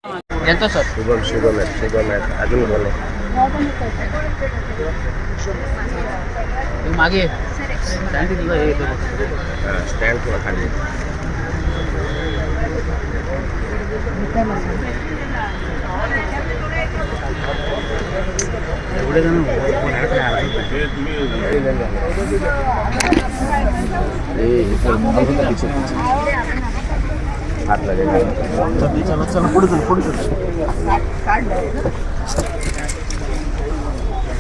यांचं सर शुभम आहेत अजून कोण आहे? मागे स्टँड दिलं हे स्टँड थोडा खाली एवढे जण हात लागेल चला पुढे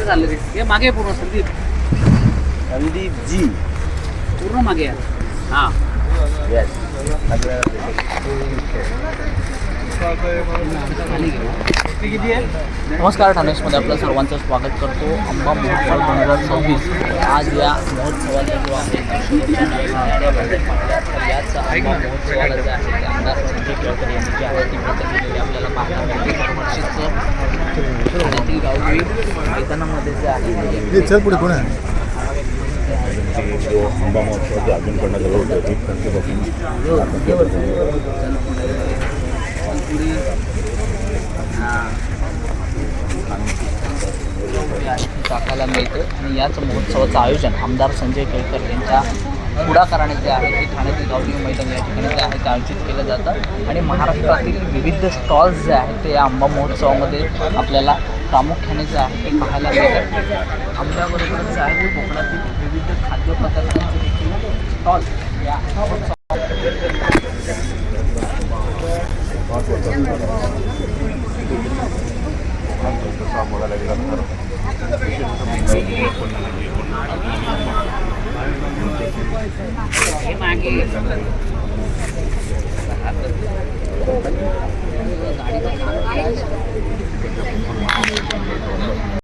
झालं रे हे मागे पूर्ण संदीप जी पूर्ण मागे आहे हां येस नमस्कार ठाणेसमध्ये आपलं सर्वांचं स्वागत करतो. आंबा महोत्सव 2026 आज या महोत्सवाचा जो आहे याच आंबा महोत्सवाला जे आहे ते आमदार संजय केळकर यांनी जी आहे ती भेट दिलेली आपल्याला पाहायला मिळते. दरवर्षीच ठाण्यातील गावगी मैदानामध्ये जे आहे चल पुढे कोण आहे जो आंबा महोत्सव जो अजून करण्यात आलं होतं ते टाकायला मिळते आणि याच महोत्सवाचं आयोजन आमदार संजय केळकर यांच्या पुढाकाराने जे आहे ते ठाण्यातील गावठी मैदान या ठिकाणी जे आहे ते आयोजित केलं जातं आणि महाराष्ट्रातील विविध स्टॉल्स जे आहेत ते या आंबा महोत्सवामध्ये आपल्याला प्रामुख्याने जे आहे ते पाहायला मिळतात. आंब्याबरोबरच जे आहे ते कोकणातील विविध खाद्यपदार्थांचे देखील स्टॉल या मागे